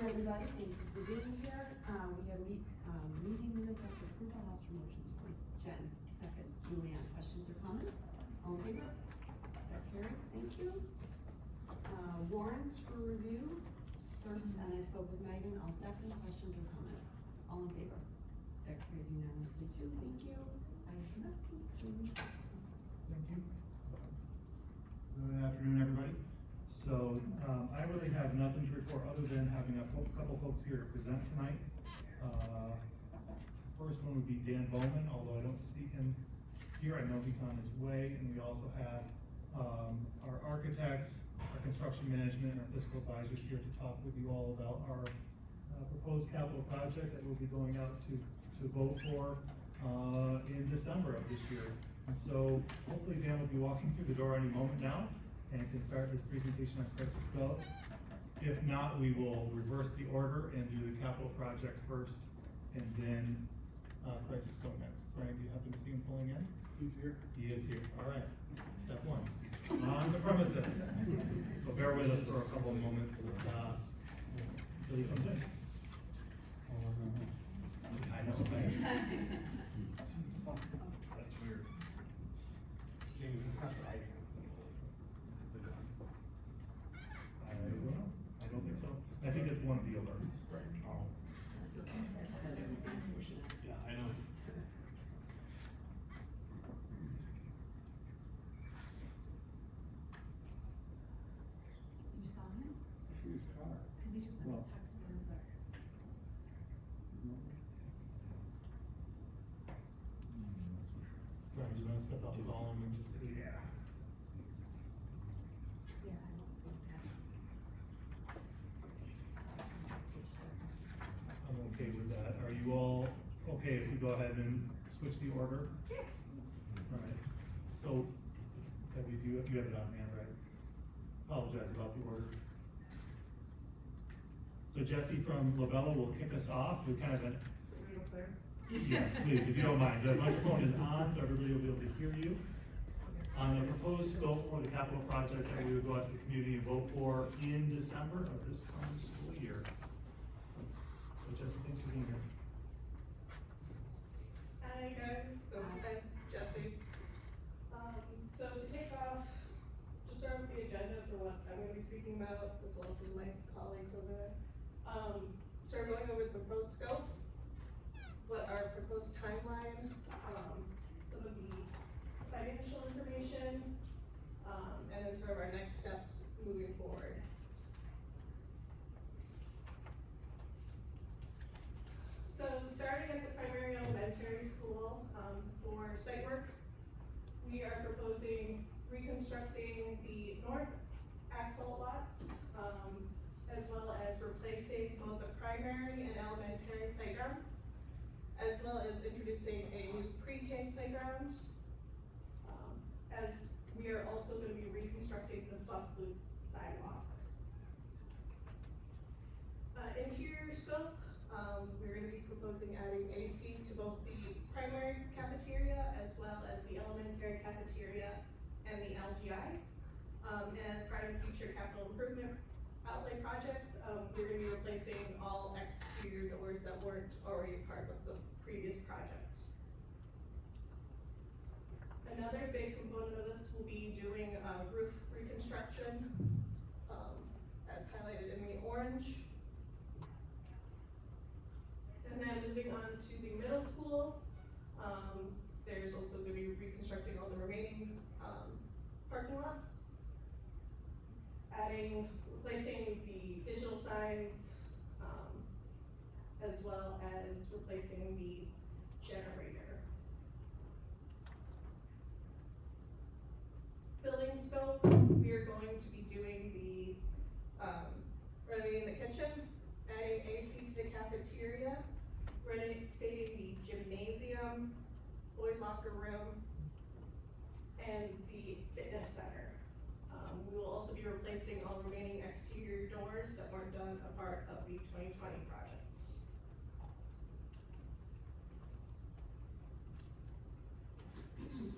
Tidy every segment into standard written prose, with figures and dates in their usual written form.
everybody, thank you for being here. We have meeting minutes after approval, I'll ask for motions, please. Jen, second. Julianne, questions or comments? All in favor? That carries, thank you. Warrants for review. First, and I spoke with Megan, I'll second. Questions or comments? All in favor? That carries unanimously too, thank you. I have nothing. Thank you. Good afternoon, everybody. So, I really have nothing to report other than having a couple folks here to present tonight. First one would be Dan Bowman, although I don't see him here, I know he's on his way, and we also have, our architects, our construction management, and our fiscal advisors here to talk with you all about our, proposed capital project that we'll be going out to vote for, in December of this year. And so, hopefully Dan will be walking through the door any moment now, and can start his presentation on Crisis Go. If not, we will reverse the order and do the capital project first, and then, Crisis Go next. Brian, do you happen to see him pulling in? He's here. He is here, all right. Step one, on the premises. So bear with us for a couple of moments, until he comes in. I know, right? That's weird. Jamie, that's not the icon symbol, is it? I don't know, I don't think so. I think it's one of the alerts. Right. Oh. Yeah, I know. You saw him? I see his car. Cause he just sent me a text when I was there. Brian, do you wanna step up and call him and just see? Yeah. Yeah, I don't think that's. I'm okay with that. Are you all okay if we go ahead and switch the order? Yeah. Alright, so, Debbie, you have it on hand, right? Apologize about the order. So Jesse from Lavella will kick us off with kind of an. Yes, please, if you don't mind. The microphone is on, so everybody will be able to hear you. On the proposed scope for the capital project that we would go out to the community and vote for in December of this current school year. So Jesse, thanks for being here. Hi guys, so I'm Jessie. So to take off, just start with the agenda for what I'm gonna be speaking about, as well as some of my colleagues over there. Start going over the proposed scope, what our proposed timeline, some of the financial information, and then sort of our next steps moving forward. So starting at the primary elementary school, for site work, we are proposing reconstructing the north asphalt lots, as well as replacing both the primary and elementary playgrounds, as well as introducing a new pre-K playground, as we are also gonna be reconstructing the bus loop sidewalk. Interior scope, we're gonna be proposing adding AC to both the primary cafeteria as well as the elementary cafeteria and the LGI. And as part of future capital improvement outlay projects, we're gonna be replacing all exterior doors that weren't already part of the previous projects. Another big component of this will be doing roof reconstruction, as highlighted in the orange. And then moving on to the middle school, there's also gonna be reconstructing all the remaining parking lots. Replacing the digital signs, as well as replacing the generator. Building scope, we are going to be doing the, renovating the kitchen, adding AC to the cafeteria, renovating the gymnasium, boys locker room, and the fitness center. We will also be replacing all remaining exterior doors that weren't done a part of the 2020 project.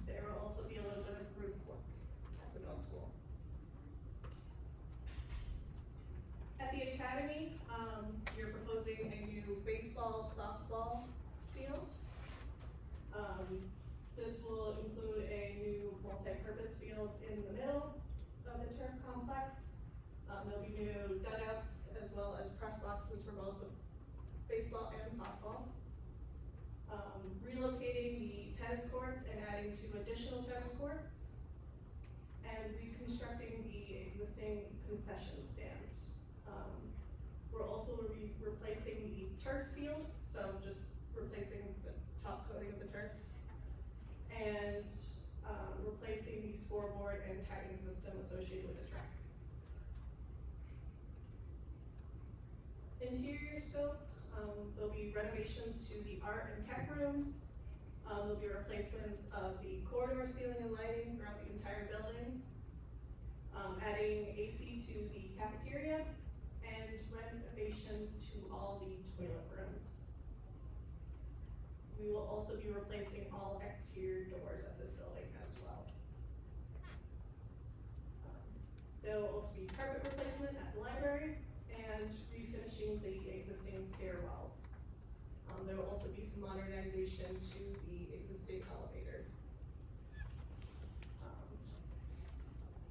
There will also be a little bit of roof work at the middle school. At the academy, baseball, softball field. This will include a new multi-purpose field in the middle of the turf complex. There'll be new dugouts as well as press boxes for both the baseball and softball. Relocating the tennis courts and adding 2 additional tennis courts. And reconstructing the existing concession stand. We're also replacing the turf field, so just replacing the top coating of the turf. And replacing the scoreboard and tagging system associated with the track. Interior scope, there'll be renovations to the art and tech rooms. There'll be replacements of the corridor ceiling and lighting throughout the entire building. Adding AC to the cafeteria and renovations to all the toilet rooms. We will also be replacing all exterior doors at this building as well. There will also be carpet replacement at the library and refinishing the existing stairwells. There will also be some modernization to the existing elevator.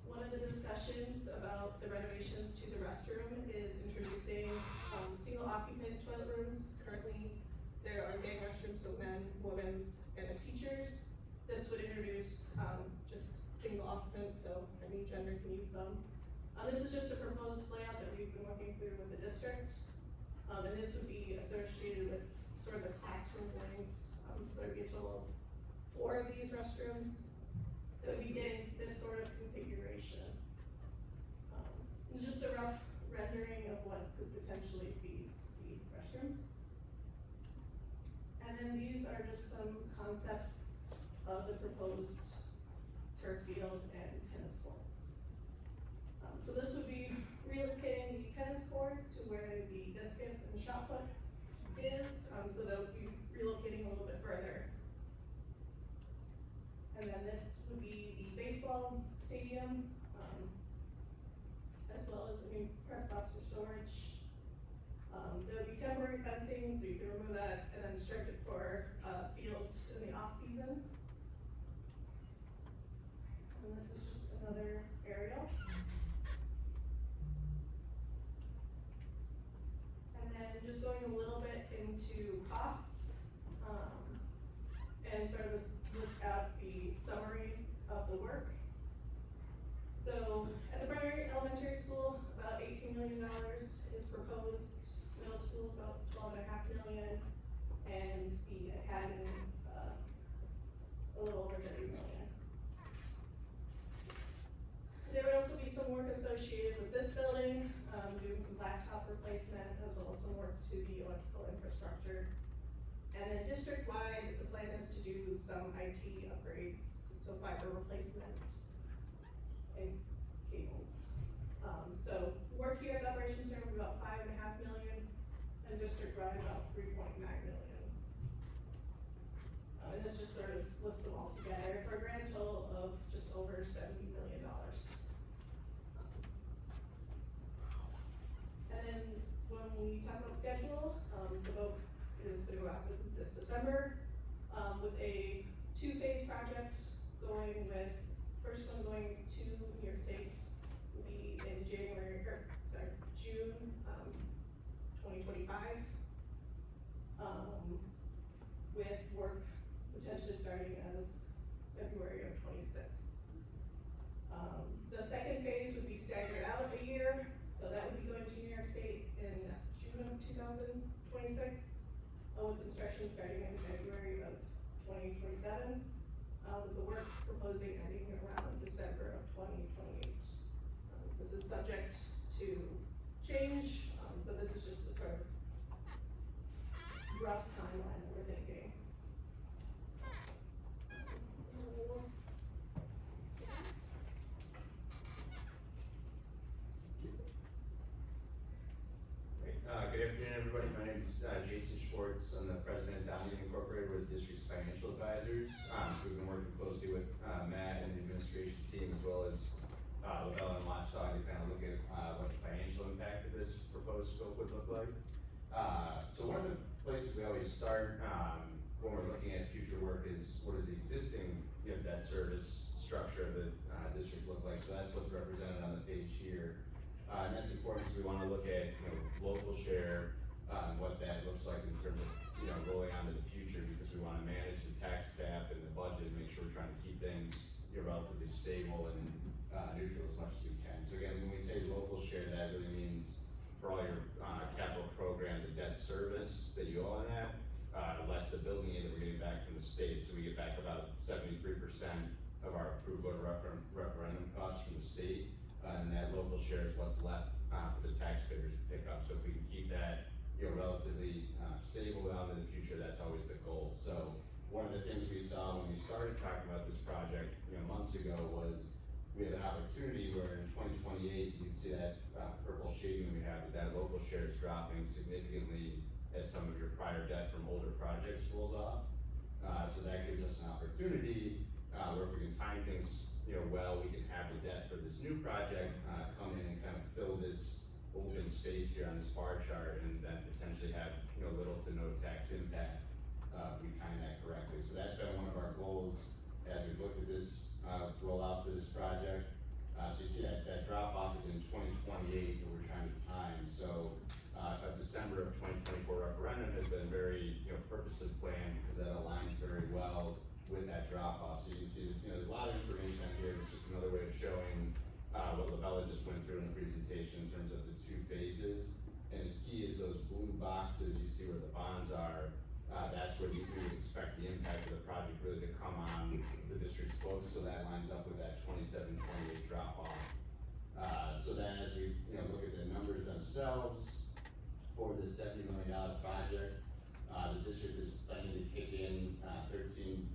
One of the discussions about the renovations to the restroom is introducing single occupant toilet rooms. Currently, there are gang restrooms, so men, women's, and a teacher's. This would introduce just single occupants, so any gender can use them. This is just a proposed layout that we've been working through with the district. And this would be associated with sort of the classroom wings. So there'd be a total of 4 of these restrooms that would be getting this sort of configuration. And just a rough rendering of what could potentially be the restrooms. And then these are just some concepts of the proposed turf field and tennis courts. So this would be relocating the tennis courts to where the discus and shot put is, so they'll be relocating a little bit further. And then this would be the baseball stadium, as well as a new press box for storage. There'll be temporary fencing, so you can remove that and then strip it for fields in the off season. And this is just another aerial. And then just going a little bit into costs, and sort of list out the summary of the work. So at the primary elementary school, about $18 million is proposed. Middle school is about $12.5 million, and the academy a little over $30 million. There would also be some work associated with this building, doing some laptop replacement, as well as some work to the electrical infrastructure. And then district-wide, the plan is to do some IT upgrades, so fiber replacement and cables. So work here at the operations center was about $5.5 million, and district-wide about $3.9 million. And this just sort of lists them all together for a grand total of just over $70 million. And then when we talk about schedule, the vote is to go out this December, with a 2-phase project going with, first one going to New York State will be in June 2025. With work potentially starting as February of 26. The second phase would be staggered out a year, so that would be going to New York State in June of 2026, with construction starting in February of 2027, with the work proposing ending around December of 2028. This is subject to change, but this is just a sort of rough timeline that we're thinking. Good afternoon, everybody. My name is Jason Schwartz. I'm the president of Dominion Incorporated. We're the district's financial advisors. We've been working closely with Matt and the administration team, as well as Lavelle and Watchdog, to kind of look at what the financial impact of this proposed scope would look like. So one of the places we always start, when we're looking at future work is, what does the existing, debt service structure of the, district look like? So that's what's represented on the page here. And that's important because we wanna look at, local share, what that looks like in terms of, rolling on to the future, because we wanna manage the tax cap and the budget, and make sure we're trying to keep things, relatively stable and, neutral as much as we can. So again, when we say local share, that really means for all your, capital program, the debt service that you owe on that, less the building aid that we're getting back from the state. So we get back about 73% of our approved voter referendum costs from the state. And that local share is what's left, for the taxpayers to pick up. So if we can keep that, relatively, stable out in the future, that's always the goal. So one of the things we saw when we started talking about this project, months ago, was we had an opportunity where in 2028, you'd see that, purple shading we have, that local share is dropping significantly as some of your prior debt from older projects rolls off. So that gives us an opportunity, where if we can time things, well, we can have the debt for this new project, come in and kind of fill this open space here on this bar chart, and then potentially have, little to no tax impact, if we time that correctly. So that's been one of our goals as we've looked at this, rollout for this project. So you see that drop off is in 2028 that we're trying to time. So, a December of 2024 referendum has been very, purposely planned, because that aligns very well with that drop off. So you can see, there's a lot of information on here. It's just another way of showing, what Lavella just went through in the presentation in terms of the two phases. And the key is those blue boxes, you see where the bonds are, that's where we would expect the impact of the project really to come on the district's books. So that lines up with that 27, 28 drop off. So then as we, look at the numbers themselves for this $70 million project, the district is planning to kick in, $13.4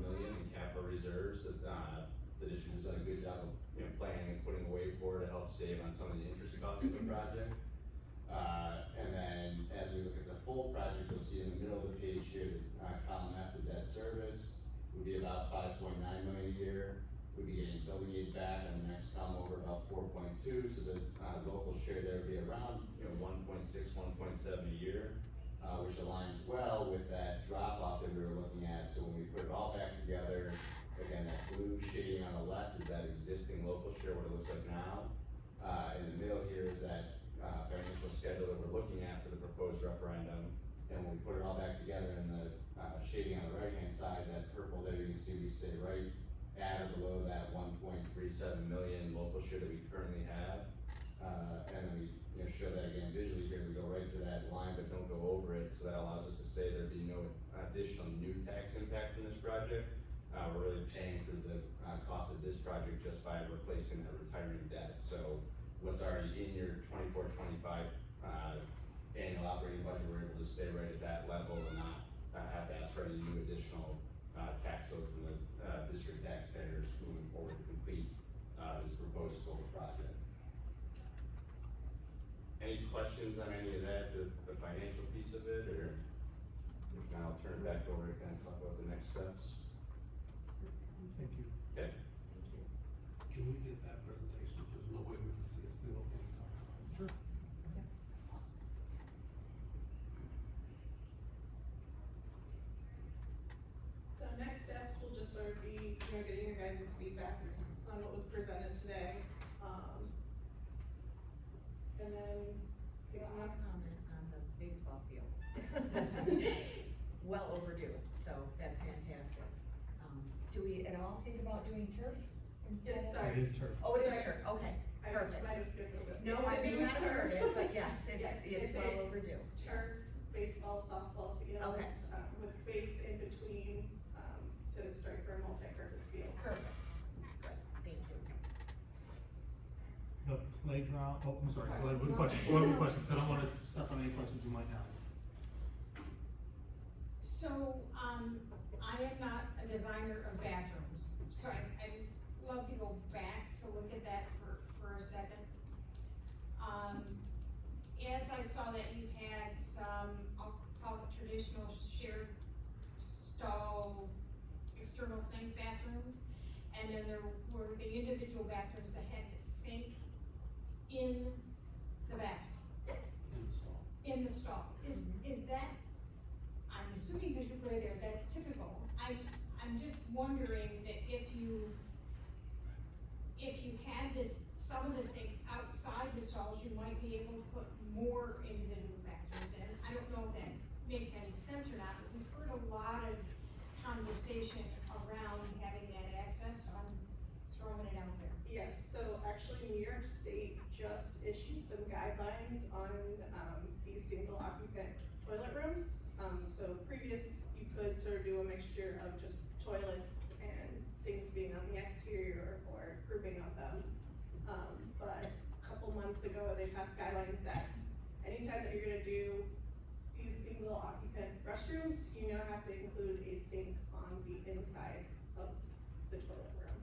million in capital reserves that, the district has done a good job of, planning and putting away for to help save on some of the interest costs of the project. And then as we look at the full project, you'll see in the middle of the page here, column F, the debt service would be about $5.9 million a year. We'd be getting building aid back on the next column over about 4.2, so the, local share there would be around, 1.6, 1.7 a year, which aligns well with that drop off that we were looking at. So when we put it all back together, again, that blue shading on the left is that existing local share, what it looks like now. In the middle here is that, financial schedule that we're looking at for the proposed referendum. And when we put it all back together in the, shading on the right-hand side, that purple there, you can see we stay right at or below that 1.37 million local share that we currently have. And then we, show that again visually here. We go right to that line, but don't go over it. So that allows us to say there'd be no additional new tax impact from this project. We're really paying for the, cost of this project just by replacing the retiring debt. So what's already in your 24-25 annual operating budget, we're able to stay right at that level and not have to ask for any new additional tax load from the district taxpayers moving forward to complete this proposed solar project. Any questions on any of that, the financial piece of it, or if not, I'll turn it back over to kind of talk about the next steps. Thank you. Okay. Can we get that presentation? There's no way we can see a single thing talking about. Sure. So next steps will just sort of be, getting your guys' feedback on what was presented today. And then, Well, I'll comment on the baseball field. Well overdue, so that's fantastic. Do we at all think about doing turf instead? Yes, sorry. It is turf. Oh, it is turf, okay, I perfect. might have skipped a bit. No, It's I a may new not have heard it, but yes, Yes, it's it's well a overdue. turf, baseball, softball fields, Okay. with space in between, to strike for a multi-purpose field. Perfect, good, thank you. The playground, oh, I'm sorry, go ahead with questions, go ahead with questions. I don't wanna step on any questions you might have. So, I am not a designer of bathrooms, so I'd love to go back to look at that for a second. As I saw that you had some, I'll call it traditional shared stall, external sink bathrooms, and then there were the individual bathrooms that had the sink in the bathroom. In the stall. In the stall. Is that assuming because you put it there, that's typical. I'm just wondering that if you had some of this things outside the stalls, you might be able to put more individual bathrooms in. I don't know if that makes any sense or not, but we've heard a lot of conversation around having that access, so I'm throwing it out there. Yes, so actually New York State just issued some guidelines on, these single occupant toilet rooms. So previous, you could sort of do a mixture of just toilets and sinks being on the exterior or grouping of them. But a couple months ago, they passed guidelines that anytime that you're gonna do these single occupant restrooms, you now have to include a sink on the inside of the toilet room.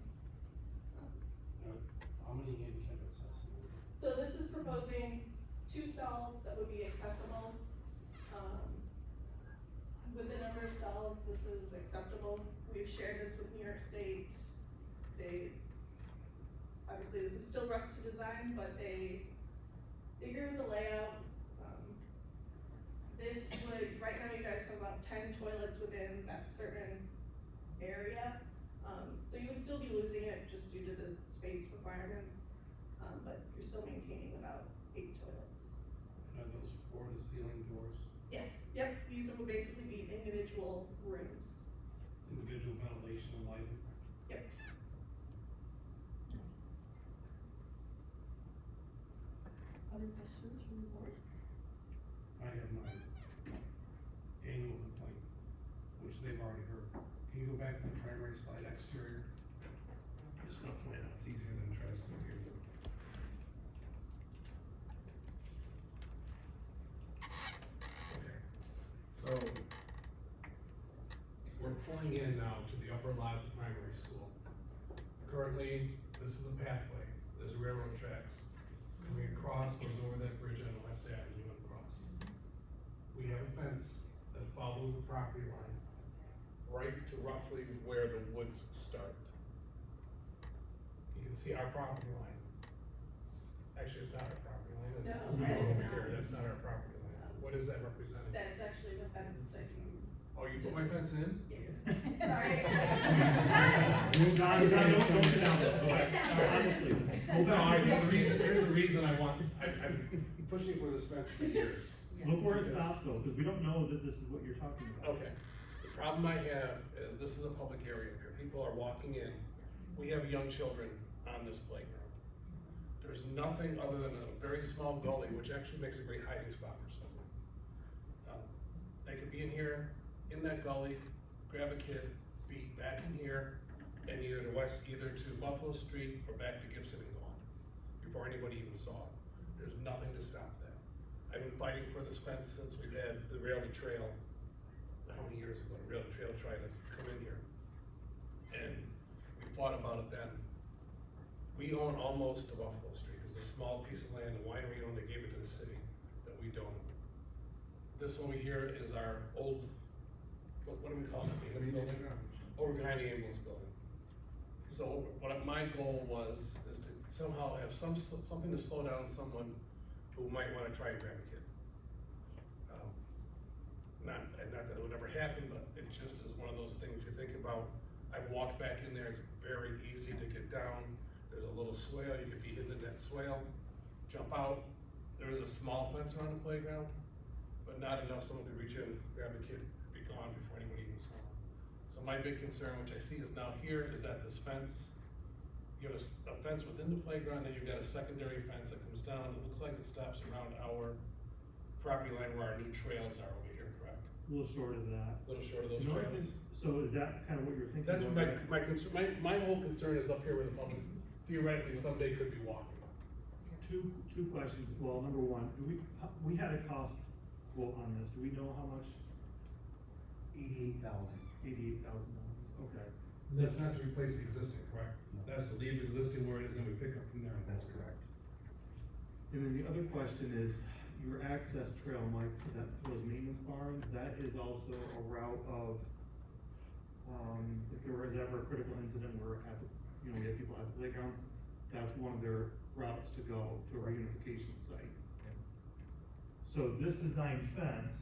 How many handicap accessible? So this is proposing 2 stalls that would be accessible. With the number of stalls, this is acceptable. We've shared this with New York State. Obviously this is still rough to design, but they figured the layout. This would, right now you guys have about 10 toilets within that certain area. So you would still be losing it just due to the space requirements, but you're still maintaining about 8 toilets. Are those floor to ceiling doors? Yes, yep, these would basically be individual rooms. Individual ventilation and lighting? Yep. Other questions from the board? I have my annual complaint, which they've already heard. Can you go back to the primary slide, exterior? I'm just gonna point out, it's easier than try to skip here. Okay, so we're pulling in now to the upper lot of the primary school. Currently, this is a pathway, there's railroad tracks. Coming across, goes over that bridge on West Avenue and across. We have a fence that follows the property line right to roughly where the woods start. You can see our property line. Actually, it's not our property line, is it? No, It's way it's over not. here, that's not our property line. What is that representing? That's actually the fence that you. Oh, you put my fence in? Yes. Sorry. Don, don't sit down, honestly. No, here's the reason I'm pushing for this fence for years. Look where it stops though, because we don't know that this is what you're talking about. Okay, the problem I have is this is a public area here, people are walking in, we have young children on this playground. There's nothing other than a very small gully, which actually makes a great hiding spot for someone. They could be in here, in that gully, grab a kid, be back in here, and either to Buffalo Street or back to Gibson and go on, before anybody even saw it. There's nothing to stop that. I've been fighting for this fence since we've had the railroad trail, how many years ago, the railroad trail tried to come in here. And we fought about it then. We own almost to Buffalo Street, there's a small piece of land, the winery owned, they gave it to the city, that we don't own. This over here is our old, what do we call it, ambulance building? Over behind the ambulance building. So my goal is to somehow have something to slow down someone who might wanna try and grab a kid. Not that it would ever happen, but it just is one of those things you think about. I've walked back in there, it's very easy to get down. There's a little swale, you could be hidden in that swale, jump out. There is a small fence around the playground, but not enough someone could reach in, grab a kid, be gone before anybody even saw him. So my big concern, which I see is now here, is that this fence, you have a fence within the playground, and you've got a secondary fence that comes down, it looks like it stops around our property line where our new trails are over here, correct? A little short of that. A little short of those No, I trails. think- So is that kind of what you're thinking? That's about? my concern, my whole concern is up here where the public theoretically someday could be walking. Two questions. Well, number one, we had a cost quote on this. Do we know how much? $88,000. $88,000. Okay. That's not to replace the existing, correct? That's to leave existing where it is, and we pick up from there. That's correct. And then the other question is, your access trail, Mike, to those maintenance barns, that is also a route of, if there was ever a critical incident where we have people at the playgrounds, that's one of their routes to go to a reunification site. So this design fence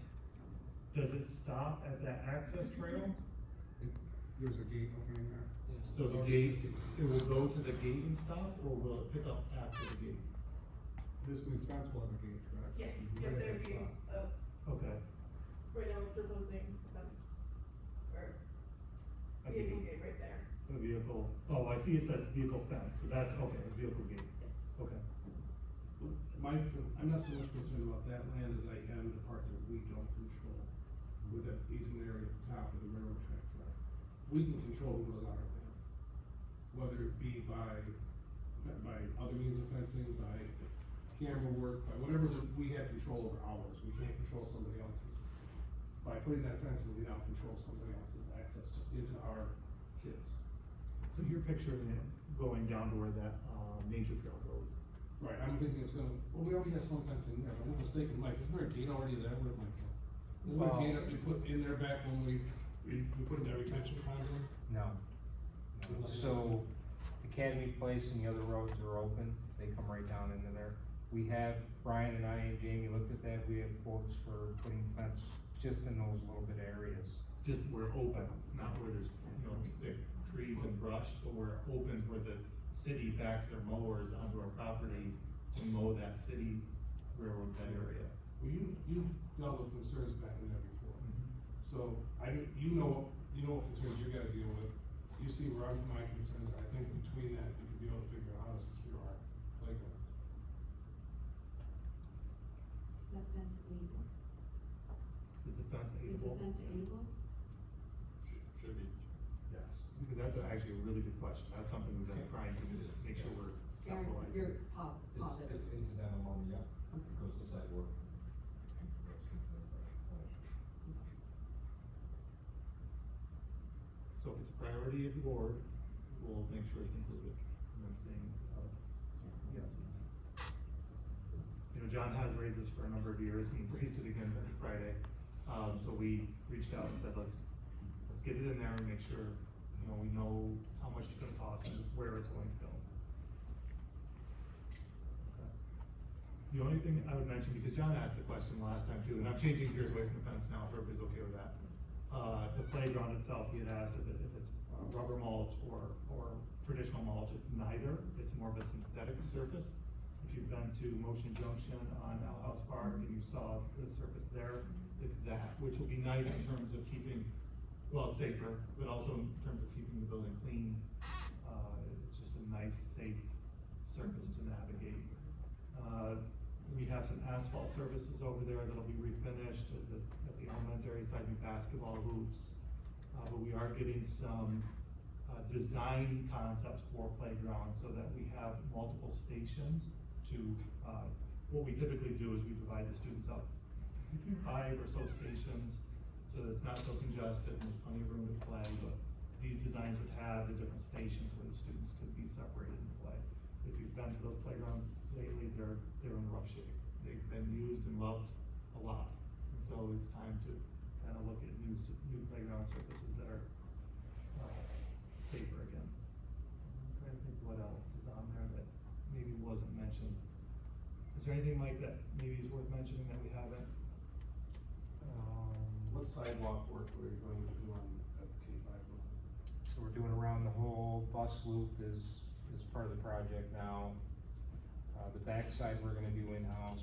does it stop at that access trail? There's a gate opening there. So the gate, it will go to the gate and stop, or will it pick up after the gate? This new fence will have a gate, correct? Yes, Right yeah, at there'd that be, spot. Okay, right now we're proposing that's, or a vehicle gate, gate right there. a vehicle, oh, I see it says vehicle fence, so that's, okay, a vehicle gate, Yes. okay. I'm not so much concerned about that land as I am the part that we don't control, with that easement area at the top of the railroad tracks are. We can control who goes on our land, whether it be by other means of fencing, by camera work, by whatever that we have control over ours, we can't control somebody else's. By putting that fence in, we now control somebody else's access into our kids. So you're picturing it going down to where that, nature trail goes? Right, I'm thinking it's gonna, well, we already have some fencing there, if I'm not mistaken, Mike, isn't there a gate already there, where Mike? Isn't there a gate up we put in there back when we put in that retention pond in? No. So Academy Place and the other roads are open, they come right down into there. We have, Brian and I and Jamie looked at that, we have quotes for putting fence just in those little bit areas. Just where it opens, not where there's, you know, the trees and brush, but where it opens, where the city backs their mowers onto our property to mow that city railroad bed area. Well, you've dealt with concerns back in there before, so you know what concerns you're gonna deal with. You see where my concerns are. I think between that, we could be able to figure out how to secure our playgrounds. That fence able? Is the fence Is the able? fence able? Should be. Yes. Because that's actually a really good question, that's something we've been trying to make sure we're Aaron, capitalizing. you're positive. It's incidental only, yeah, Okay. it goes to site work. So if it's a priority of the board, we'll make sure it's included, and I'm saying, yeses. You know, John has raised this for a number of years, he raised it again Friday, so we reached out and said, let's get it in there and make sure, you know, we know how much it's gonna cost and where it's going to go. Okay. The only thing I would mention, because John asked the question last time too, and I'm changing gears away from the fence now, if everybody's okay with that. The playground itself, he had asked if it's rubber mulch or traditional mulch, it's neither, it's more of a synthetic surface. If you've been to Motion Junction on House Park and you saw the surface there, it's that, which will be nice in terms of keeping, well, it's safer, but also in terms of keeping the building clean. It's just a nice, safe surface to navigate. We have some asphalt surfaces over there that'll be refinished at the elementary side, new basketball hoops. But we are getting some, design concepts for playgrounds so that we have multiple stations to, what we typically do is we divide the students up between 5 or so stations so that it's not so congested and there's plenty of room to play, but these designs would have the different stations where the students could be separated and play. If you've been to those playgrounds lately, they're in rough shape. They've been used and loved a lot. And so it's time to kind of look at new playground surfaces that are, safer again. I'm trying to think what else is on there that maybe wasn't mentioned. Is there anything, Mike, that maybe is worth mentioning that we haven't? What sidewalk work are we going to do at the K5 loop? So we're doing around the whole bus loop is part of the project now. The backside we're gonna do in-house.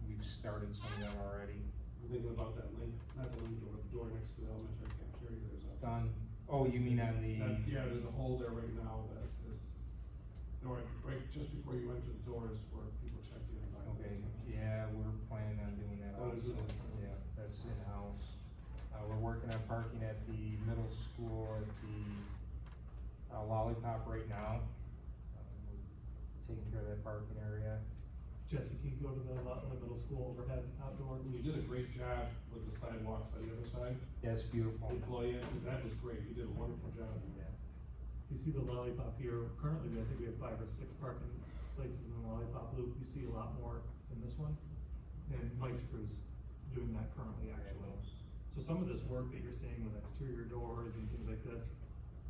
We've started some of that already. I'm thinking about that link, not the link door, but the door next to the elementary cafeteria, there's a. Done. Oh, you mean on the? Yeah, there's a hole there right now that is, right just before you enter the doors where people check in. Okay, yeah, we're planning on doing that Oh, also. is it? Yeah, that's in-house. We're working on parking at the middle school, at the Lollipop right now. We're taking care of that parking area. Jesse, can you go to the middle school overhead outdoor? You did a great job with the sidewalks on the other side. That's beautiful. Employee, that was great, you did a wonderful job. Yeah. You see the Lollipop here, currently, I think we have 5 or 6 parking places in the Lollipop loop, you see a lot more in this one. And Mike's crew's doing that currently, actually. So some of this work that you're seeing with exterior doors and things like this,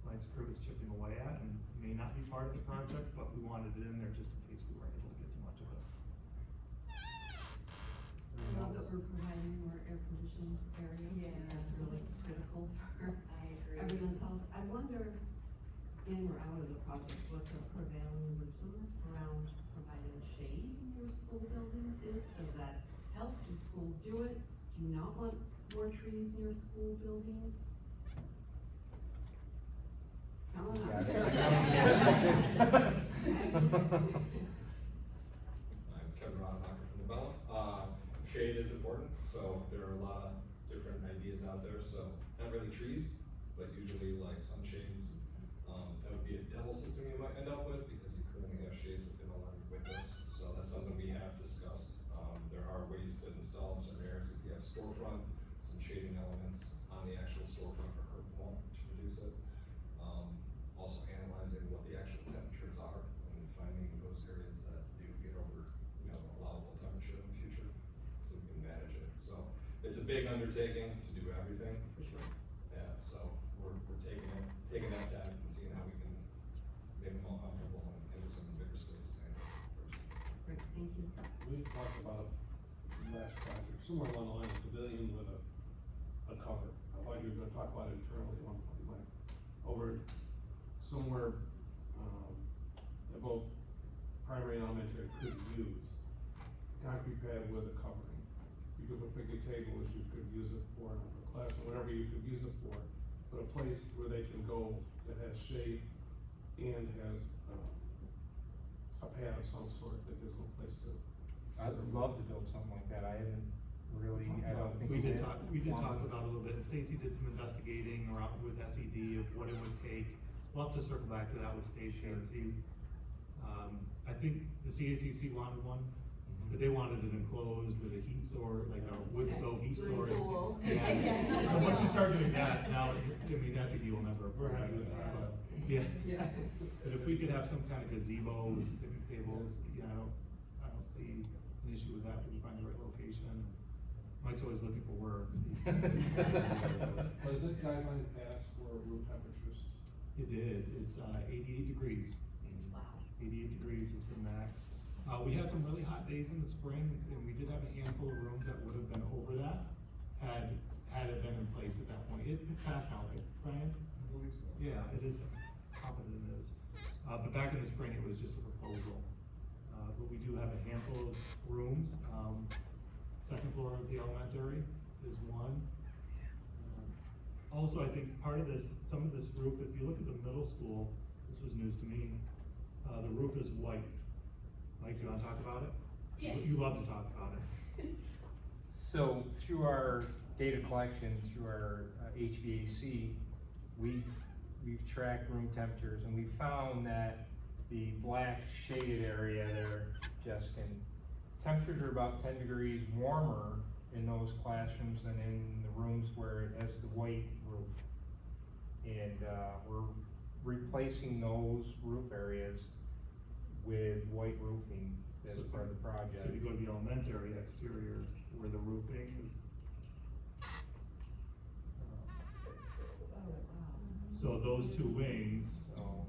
Mike's crew is chipping away at, and may not be part of the project, but we wanted it in there just in case we weren't able to get too much of it. I love the we're providing more air conditioned areas. Yeah. That's really critical for I agree. everyone's health. I wonder, in or out of the project, what the prevailing wisdom around providing shade in your school buildings is? Does that help? Do schools do it? Do you not want more trees near school buildings? Come on up. I'm Kevin Rodemacher from the Bell. Shade is important, so there are a lot of different ideas out there, so not really trees, but usually like sunshades. That would be a double system you might end up with, because you currently have shades within a lot of windows, so that's something we have discussed. There are ways to install in certain areas, if you have storefront, some shading elements on the actual storefront or curb wall to reduce it. Also analyzing what the actual temperatures are and finding those areas that do get over, allowable temperature in the future, so we can manage it. So it's a big undertaking to do everything. For sure. Yeah, so we're taking that tack and seeing how we can make them all comfortable and into some bigger spaces first. Great, thank you. We talked about a last project, somewhere along the line, a pavilion with a cover. I thought you were gonna talk about it internally at one point, Mike. Over somewhere, that both primary and elementary could use. Concrete pad with a covering. You could put picnic tables, you could use it for a classroom, whatever you could use it for. But a place where they can go that has shade and has, a pad of some sort that gives them a place to. I'd love to build something like that, I haven't really, I don't think We did did. talk about it a little bit, and Stacy did some investigating around with SED of what it would take. We'll have to circle back to that with Stacy and see. I think the CACC wanted one, but they wanted it enclosed with a heat source, like a wood stove heat Swimming source. pool. Yeah, so once you start doing that, now, SED will never. We're happy with that. Yeah. Yeah. But if we could have some kind of gazebo with some picnic tables, I don't see an issue with that, if we find the right location. Mike's always looking for work. But did that guideline pass for room temperatures? It did, it's 88 degrees. Wow. 88 degrees is the max. We had some really hot days in the spring, and we did have a handful of rooms that would have been over that, had it been in place at that point. It's passed now, right, Brian? I believe so. Yeah, it is, confident it is. But back in the spring, it was just a proposal. But we do have a handful of rooms. Second floor of the elementary is one. Also, I think part of this, some of this roof, if you look at the middle school, this was news to me, the roof is white. Mike, do you wanna talk about it? Yeah. You love to talk about it. So through our data collection, through our HVAC, we've tracked room temperatures, and we found that the black shaded area there, Justin, temperatures are about 10 degrees warmer in those classrooms than in the rooms where it has the white roof. And we're replacing those roof areas with white roofing as part of the project. So if you go to the elementary exterior where the roofing is. Oh, wow. So those two wings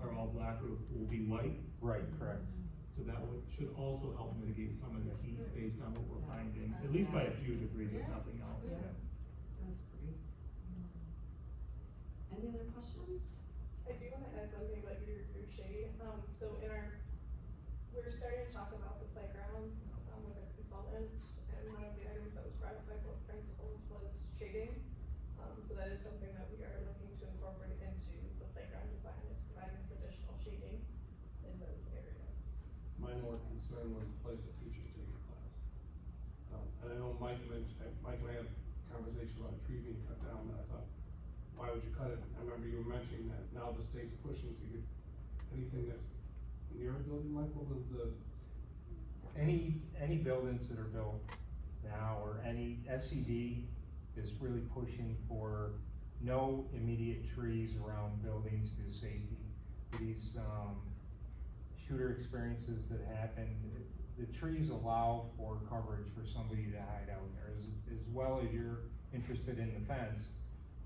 are all black roof, will be white. Right, correct. So that should also help mitigate some of the heat based on what we're finding, at least by a few degrees if nothing else. Yeah. That's great. Any other questions? I do wanna add one thing about your shade, so we're starting to talk about the playgrounds, with a consultant, and one of the items that was brought up by both principals was shading. So that is something that we are looking to incorporate into the playground design, is providing some additional shading in those areas. My more concern was the place that teachers take a class. And I know Mike and I had a conversation about a tree being cut down, that I thought, why would you cut it? I remember you were mentioning that now the state's pushing to get anything that's near a building, Mike, what was the? Any buildings that are built now, or any SED is really pushing for no immediate trees around buildings due to safety. These, shooter experiences that happen, the trees allow for coverage for somebody to hide out there. As well as you're interested in the fence,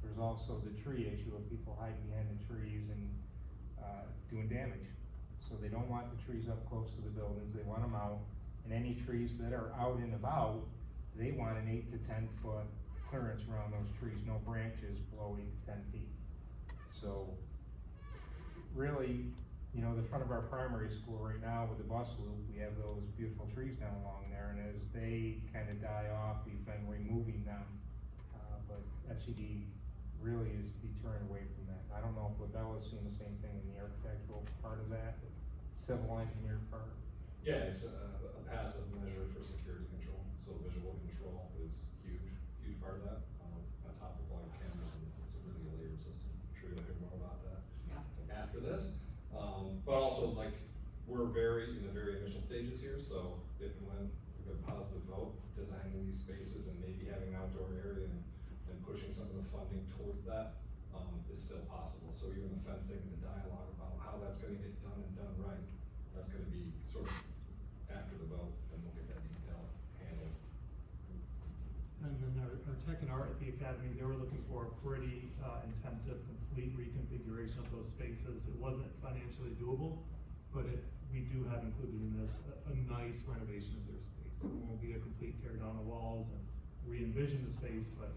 there's also the tree issue of people hiding behind the trees and, doing damage. So they don't want the trees up close to the buildings, they want them out, and any trees that are out and about they want an 8 to 10 foot clearance around those trees, no branches below 8 to 10 feet. So, really, you know, the front of our primary school right now with the bus loop, we have those beautiful trees down along there, and as they kinda die off, we've been removing them. But SED really is deterring away from that. I don't know if Labella's seeing the same thing in the architectural part of that, civil engineer part. Yeah, it's a passive measure for security control, so visual control is huge part of that, on top of like cameras, and it's really a layered system. I'm sure you'll hear more about that after this. But also, like, we're in the very initial stages here, so if and when we get a positive vote, designing these spaces and maybe having an outdoor area and pushing some of the funding towards that, is still possible. So even the fencing and the dialogue about how that's gonna get done and done right, that's gonna be sort of after the vote, and we'll get that detail handled. And then our tech and art at the academy, they were looking for a pretty intensive, complete reconfiguration of those spaces. It wasn't financially doable, but we do have included in this a nice renovation of their space. It won't be a complete tear down of walls and re-envision the space, but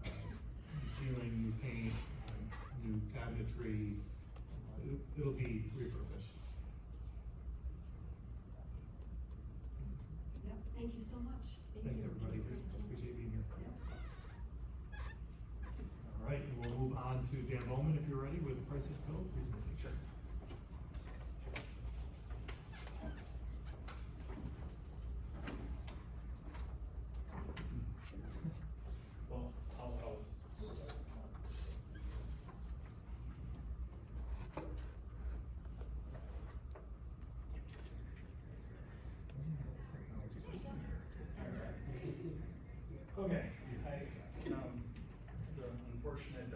new ceiling, new paint, new cabinetry, it'll be refurbished. Yep, thank you so much. Thanks, everybody. Appreciate being here. All right, and we'll move on to Dan Bowman, if you're ready, with the Crisis Code presentation. Well, I'll start. Okay, I, the unfortunate,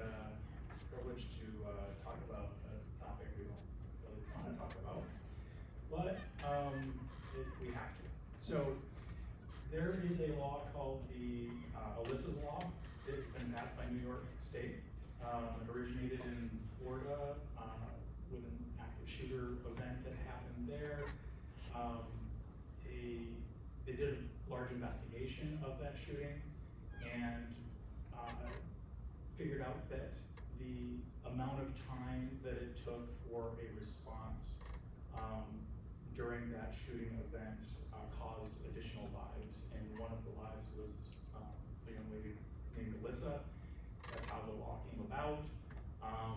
privilege to, talk about a topic we don't really wanna talk about, but, we have to. So, there is a law called the, Alyssa's Law. It's been passed by New York State. It originated in Florida, with an active shooter event that happened there. They did a large investigation of that shooting and, figured out that the amount of time that it took for a response, during that shooting event, caused additional lives, and one of the lives was, a young lady named Alyssa. That's how the law came about.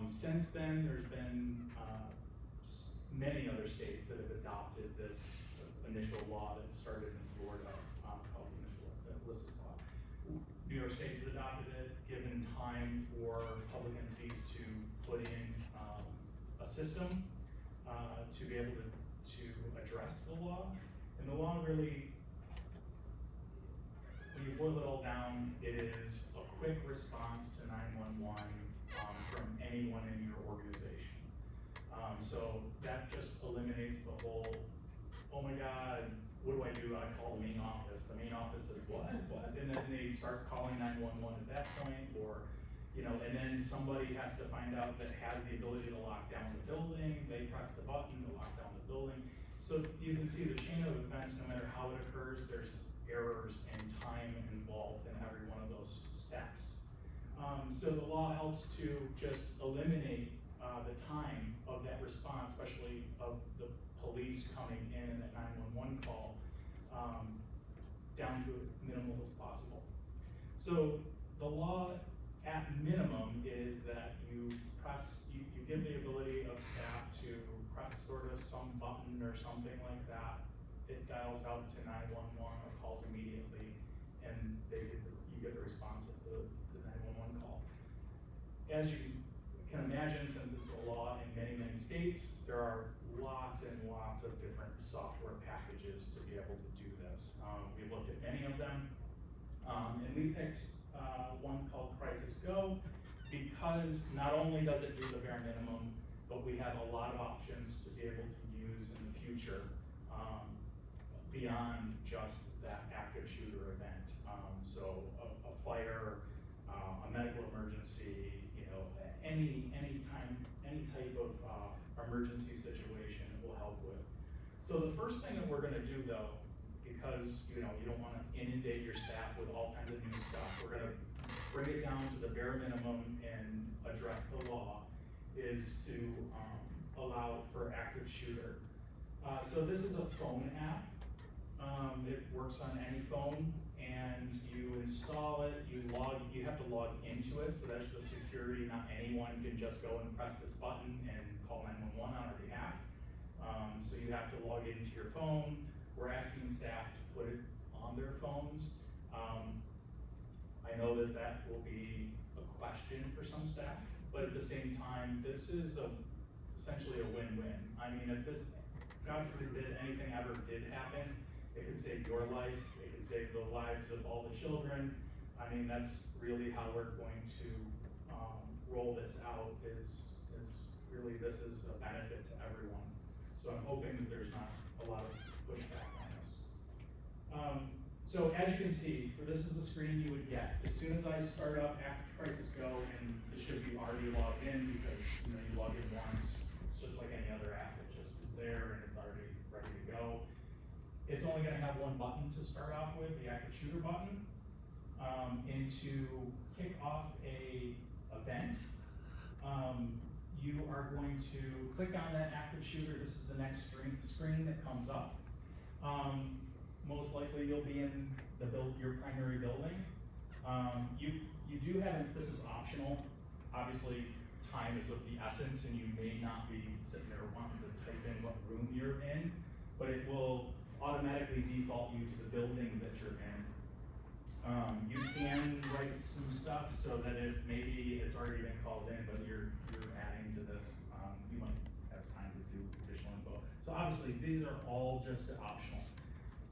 Since then, there's been, many other states that have adopted this initial law that started in Florida, called the Alyssa's Law. New York State has adopted it, given time for public entities to put in, a system, to be able to address the law. And the law really, when you boil it all down, it is a quick response to 911, from anyone in your organization. So that just eliminates the whole, oh my God, what do? I call the main office. The main office says, what? And then they start calling 911 at that point, or, you know, and then somebody has to find out that has the ability to lock down the building. They press the button to lock down the building. So you can see the chain of events, no matter how it occurs, there's errors and time involved in every one of those steps. So the law helps to just eliminate the time of that response, especially of the police coming in and that 911 call, down to as minimal as possible. So the law at minimum is that you give the ability of staff to press sort of some button or something like that. It dials out to 911 or calls immediately, and you get the response of the 911 call. As you can imagine, since it's a law in many states, there are lots and lots of different software packages to be able to do this. We looked at many of them, and we picked one called Crisis Go, because not only does it do the bare minimum, but we have a lot of options to be able to use in the future, beyond just that active shooter event. So a fire, a medical emergency, you know, any type of emergency situation it will help with. So the first thing that we're gonna do though because, you know, you don't wanna inundate your staff with all kinds of new stuff. We're gonna bring it down to the bare minimum and address the law, is to, allow for active shooter. So this is a phone app. It works on any phone, and you install it, you have to log into it, so that's the security. Not anyone can just go and press this button and call 911 on our behalf. So you have to log into your phone. We're asking staff to put it on their phones. I know that that will be a question for some staff, but at the same time, this is essentially a win-win. I mean, if this, God forbid, anything ever did happen, it could save your life, it could save the lives of all the children. I mean, that's really how we're going to, roll this out, is really, this is a benefit to everyone. So I'm hoping that there's not a lot of pushback on this. So as you can see, this is the screen you would get. As soon as I start up Active Crisis Go, and it should be already logged in, because, you know, you log in once, it's just like any other app, it just is there and it's already ready to go. It's only gonna have one button to start off with, the active shooter button. And to kick off a event, you are going to click on that active shooter. This is the next screen that comes up. Most likely you'll be in your primary building. You do have, this is optional. Obviously, time is of the essence, and you may not be sitting there wanting to type in what room you're in, but it will automatically default you to the building that you're in. You can write some stuff so that if maybe it's already been called in, but you're adding to this, you might have time to do additional info. So obviously, these are all just optional.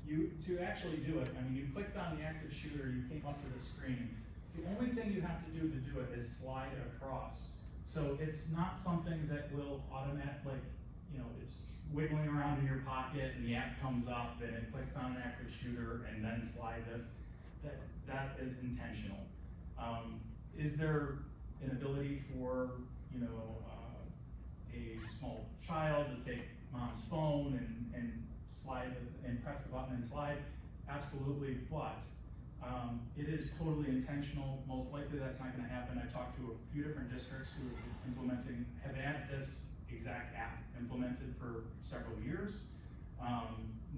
To actually do it, I mean, you clicked on the active shooter, you came up to the screen. The only thing you have to do it is slide it across. So it's not something that will automatically, you know, it's wiggling around in your pocket and the app comes up and it clicks on an active shooter and then slide this. That is intentional. Is there an ability for, you know, a small child to take mom's phone and slide it and press the button and slide? Absolutely, but it is totally intentional. Most likely that's not gonna happen. I talked to a few different districts who have had this exact app implemented for several years.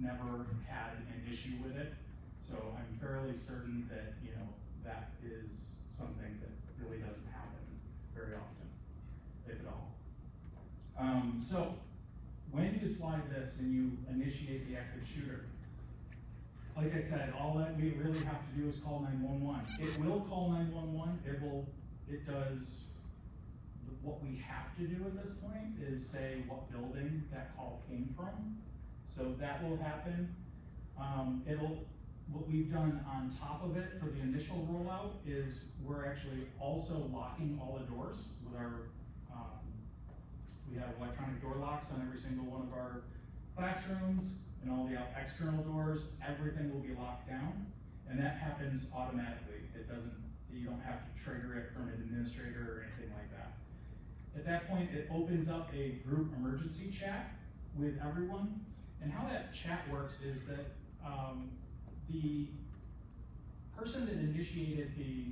Never had an issue with it. So I'm fairly certain that, you know, that is something that really doesn't happen very often, if at all. So when you slide this and you initiate the active shooter, like I said, all that we really have to do is call 911. It will call 911. It does, what we have to do at this point is say what building that call came from. So that will happen. What we've done on top of it for the initial rollout is we're actually also locking all the doors with our, we have electronic door locks on every single one of our classrooms, and all the external doors, everything will be locked down, and that happens automatically. You don't have to trigger it from an administrator or anything like that. At that point, it opens up a group emergency chat with everyone, and how that chat works is that the person that initiated the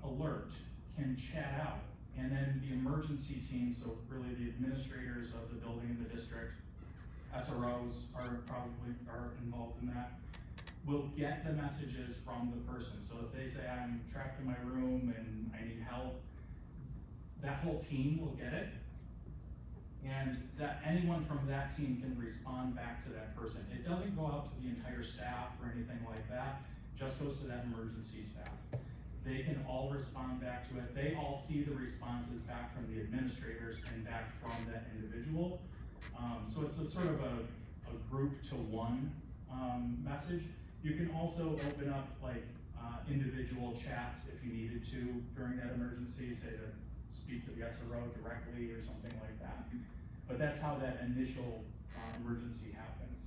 alert can chat out, and then the emergency team, so really the administrators of the building and the district, SROs are involved in that, will get the messages from the person. So if they say, I'm trapped in my room and I need help, that whole team will get it. And that anyone from that team can respond back to that person. It doesn't go out to the entire staff or anything like that, it just goes to that emergency staff. They can all respond back to it. They all see the responses back from the administrators and back from that individual. So it's a sort of a group to one message. You can also open up like individual chats if you needed to during that emergency, say to speak to the SRO directly or something like that. But that's how that initial emergency happens.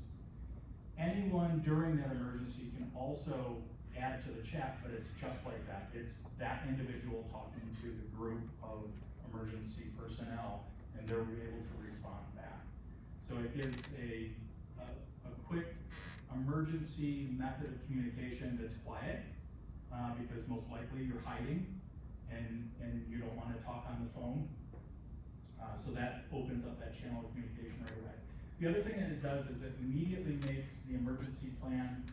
Anyone during that emergency can also add to the chat, but it's just like that. It's that individual talking to the group of emergency personnel, and they'll be able to respond back. So it gives a quick emergency method of communication that's quiet, because most likely you're hiding and you don't wanna talk on the phone. So that opens up that channel of communication right away. The other thing that it does is it immediately makes the emergency plan,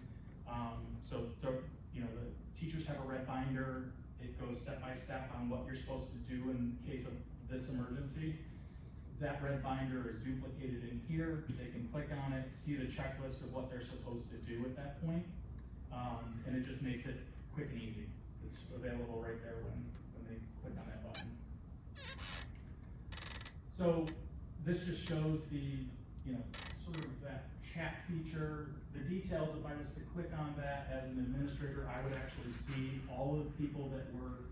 the teachers have a red binder, it goes step by step on what you're supposed to do in case of this emergency. That red binder is duplicated in here, they can click on it, see the checklist of what they're supposed to do at that point, and it just makes it quick and easy. It's available right there when they click on that button. So this just shows the, sort of that chat feature, the details. If I was to click on that as an administrator, I would actually see all of the people that were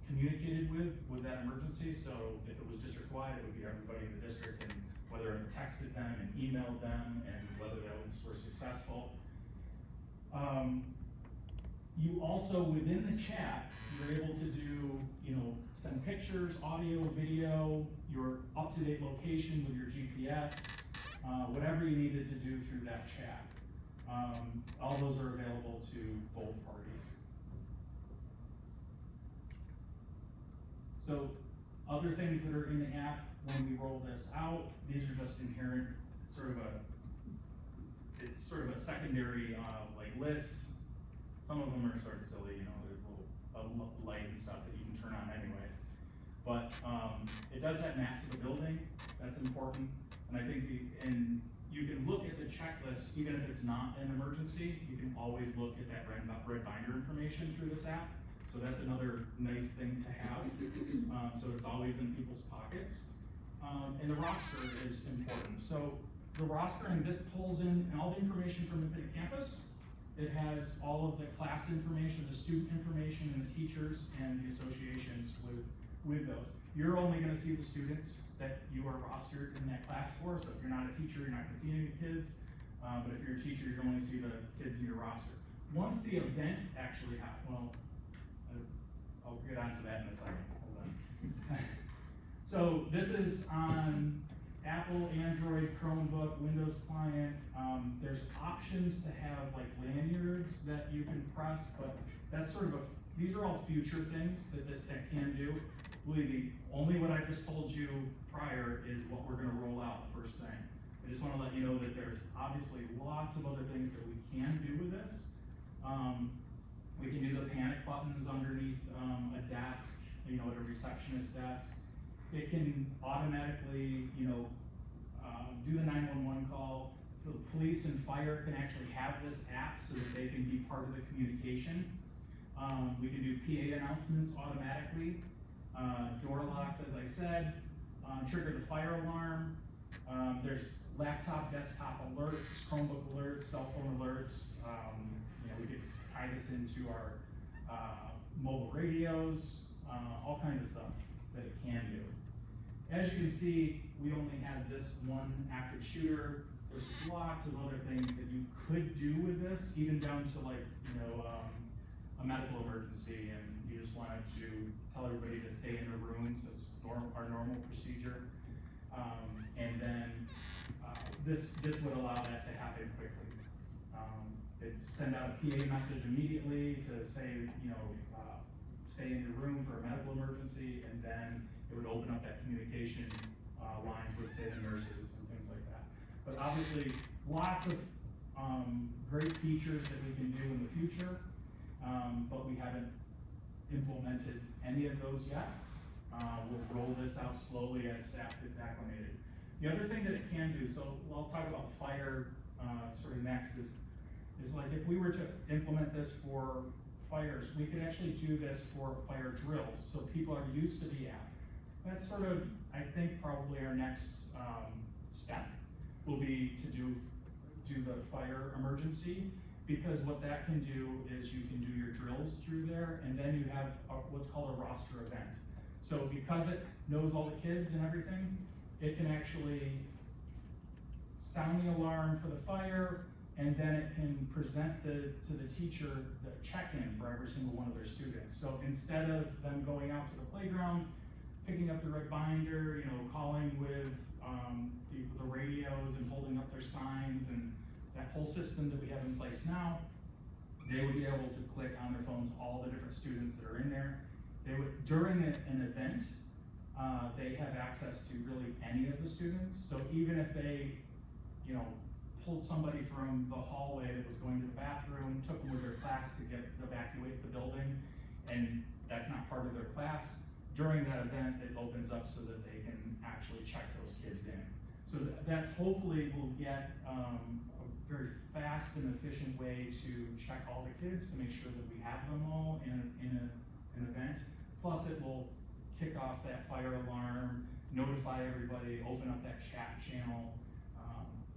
communicated with that emergency. So if it was district-wide, it would be everybody in the district, and whether I texted them and emailed them and whether those were successful. You also, within the chat, you're able to do, send pictures, audio, video, your up-to-date location with your GPS, whatever you needed to do through that chat. All those are available to both parties. So, other things that are in the app when we roll this out, these are just inherent, it's sort of a secondary, list. Some of them are sort of silly, there's a little light and stuff that you can turn on anyways. But it does have maps of the building, that's important. And I think you can look at the checklist, even if it's not an emergency, you can always look at that red binder information through this app. So that's another nice thing to have. So it's always in people's pockets. And the roster is important. So the rostering, this pulls in all the information from within campus. It has all of the class information, the student information, and the teachers and the associations with those. You're only gonna see the students that you are rostered in that class for, so if you're not a teacher, you're not gonna see any of the kids. But if you're a teacher, you're gonna only see the kids in your roster. Once the event actually happens, I'll get onto that in a second, hold on. So this is on Apple, Android, Chromebook, Windows client. There's options to have like lanyards that you can press, but that's sort of these are all future things that this tech can do. Believe me, only what I just told you prior is what we're gonna roll out the first thing. I just wanna let you know that there's obviously lots of other things that we can do with this. We can do the panic buttons underneath a desk, at a receptionist desk. It can automatically, do the 911 call. The police and fire can actually have this app so that they can be part of the communication. We can do PA announcements automatically. Door locks, as I said, trigger the fire alarm. There's laptop, desktop alerts, Chromebook alerts, cell phone alerts. We could tie this into our mobile radios, all kinds of stuff that it can do. As you can see, we only have this one active shooter. There's lots of other things that you could do with this, even down to a medical emergency, and you just wanted to tell everybody to stay in their rooms. That's our normal procedure. And then this would allow that to happen quickly. It send out a PA message immediately to say, stay in your room for a medical emergency, and then it would open up that communication lines with, say, the nurses and things like that. But obviously, lots of great features that we can do in the future, but we haven't implemented any of those yet. We'll roll this out slowly as staff gets acclimated. The other thing that it can do, so I'll talk about fire sort of next, is like if we were to implement this for fires, we could actually do this for fire drills, so people are used to the app. That's sort of, I think, probably our next step will be to do the fire emergency, because what that can do is you can do your drills through there, and then you have what's called a roster event. So because it knows all the kids and everything, it can actually sound the alarm for the fire, and then it can present to the teacher the check-in for every single one of their students. So instead of them going out to the playground, picking up the red binder, calling with the radios and holding up their signs and that whole system that we have in place now, they would be able to click on their phones all the different students that are in there. They would, during an event, they have access to really any of the students. So even if they, you know, pulled somebody from the hallway that was going to the bathroom, took them with their class to evacuate the building, and that's not part of their class, during that event, it opens up so that they can actually check those kids in. So that's hopefully will get a very fast and efficient way to check all the kids to make sure that we have them all in an event. Plus it will kick off that fire alarm, notify everybody, open up that chat channel,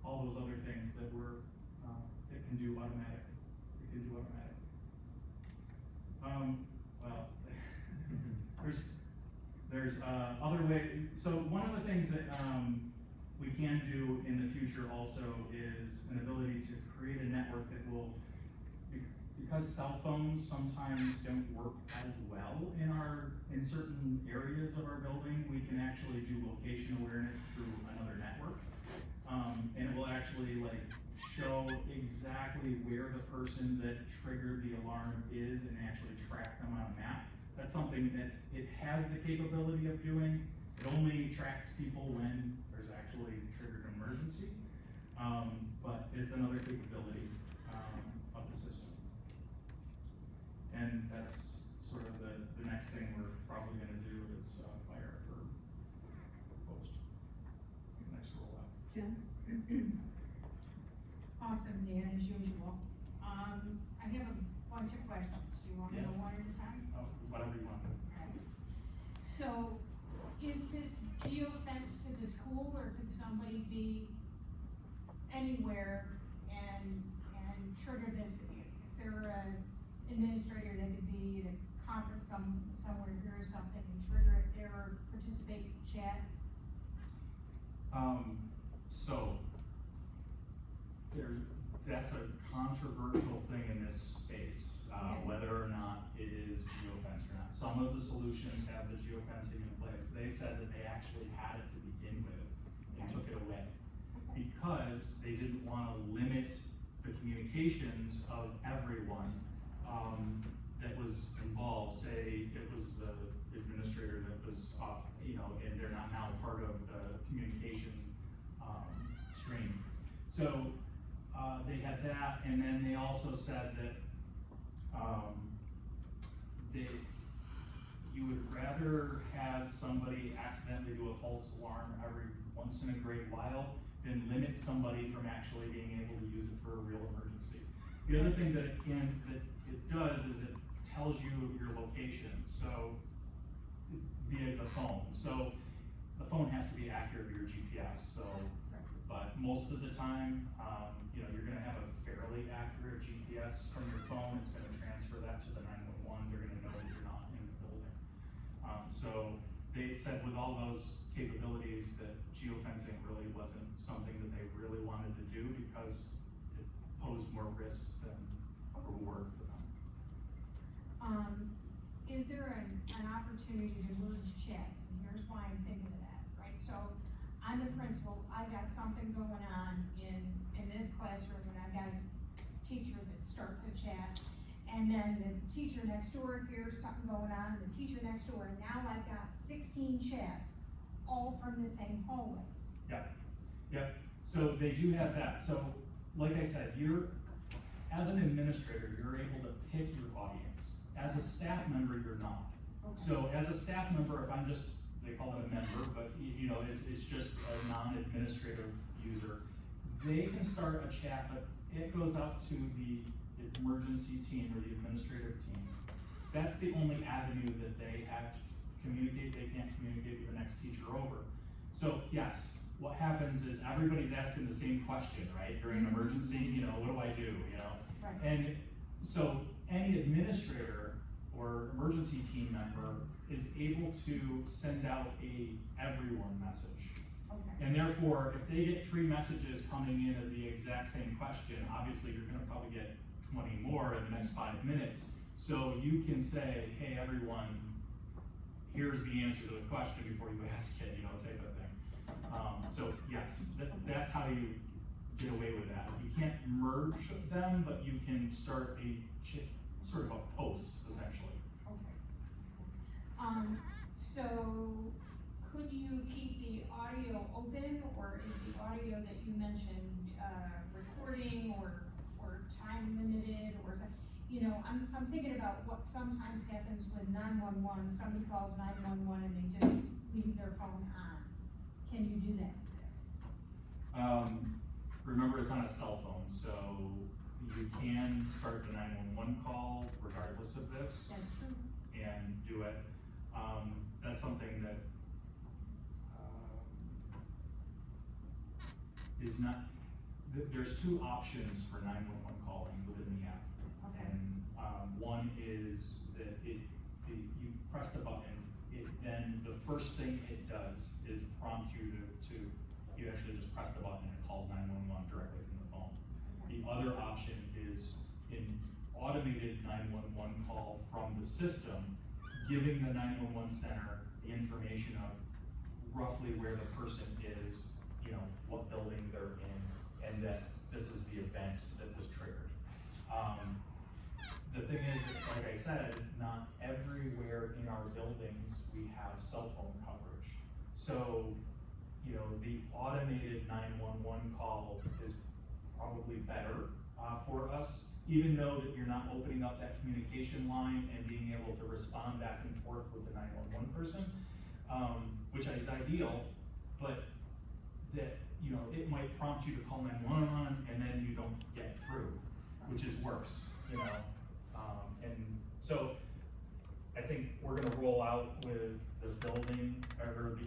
all those other things that it can do automatically. Well, there's other way. So one of the things that we can do in the future also is an ability to create a network that will, because cell phones sometimes don't work as well in certain areas of our building, we can actually do location awareness through another network. And it will actually like show exactly where the person that triggered the alarm is and actually track them on a map. That's something that it has the capability of doing. It only tracks people when there's actually triggered an emergency. But it's another capability of the system. And that's sort of the next thing we're probably gonna do is fire for post. Next rollout. Jen? Awesome, Dan, as usual. I have a bunch of questions. Do you want me to go one at a time? Oh, whatever you want. Okay. So, is this geofence to the school, or could somebody be anywhere and trigger this? If they're an administrator, they could be at a conference somewhere here or something and trigger it there or participate in chat? So that's a controversial thing in this space, Okay. whether or not it is geofenced or not. Some of the solutions have the geofencing in place. They said that they actually had it to begin with and took it away because they didn't want to limit the communications of everyone that was involved. Say it was the administrator that was off, you know, and they're not now part of the communication stream. So they had that, and then they also said that you would rather have somebody accidentally do a false alarm every once in a great while than limit somebody from actually being able to use it for a real emergency. The other thing that it does is it tells you your location, so via the phone. So the phone has to be accurate to your GPS. So, but most of the time, you know, you're going to have a fairly accurate GPS from your phone. It's going to transfer that to the 911. They're going to know that you're not in the building. So they said with all those capabilities that geofencing really wasn't something that they really wanted to do because it posed more risks than reward for them. Is there an opportunity to merge chats? And here's why I'm thinking of that, right? So I'm the principal, I got something going on in this classroom, and I've got a teacher that starts a chat, and then the teacher next door hears something going on, and the teacher next door, and now I've got 16 chats, all from the same hallway. Yep. So they do have that. So like I said, as an administrator, you're able to pick your audience. As a staff member, you're not. Okay. So as a staff member, if I'm just, they call it a member, but you know, it's just a non-administrative user, they can start a chat, but it goes out to the emergency team or the administrative team. That's the only avenue that they have to communicate. They can't communicate with the next teacher over. So yes, what happens is everybody's asking the same question, right? During an emergency, you know, what do I do, you know? Right. And so any administrator or emergency team member is able to send out a everyone message. Okay. And therefore, if they get 3 messages coming in of the exact same question, obviously you're gonna probably get 20 more in the next 5 minutes. So you can say, hey everyone, here's the answer to the question before you ask it, you know, type of thing. So yes, that's how you get away with that. You can't merge them, but you can start sort of a post, essentially. Okay. So could you keep the audio open, or is the audio that you mentioned, recording or time limited, or is that, you know, I'm thinking about what sometimes happens with 911, somebody calls 911 and they just leave their phone on. Can you do that with this? Remember, it's on a cell phone, so you can start the 911 call regardless of this That's true. and do it. That's something that is not, there's two options for 911 calling within the app. Okay. And one is that you press the button, then the first thing it does is prompt you to you actually just press the button and it calls 911 directly from the phone. The other option is an automated 911 call from the system, giving the 911 center the information of roughly where the person is, you know, what building they're in, and that this is the event that was triggered. The thing is, that, like I said, not everywhere in our buildings we have cell phone coverage. So, you know, the automated 911 call is probably better for us, even though that you're not opening up that communication line and being able to respond back and forth with the 911 person, which is ideal, but that, you know, it might prompt you to call 911 and then you don't get through, which is worse, you know. And so I think we're gonna roll out with the building, or the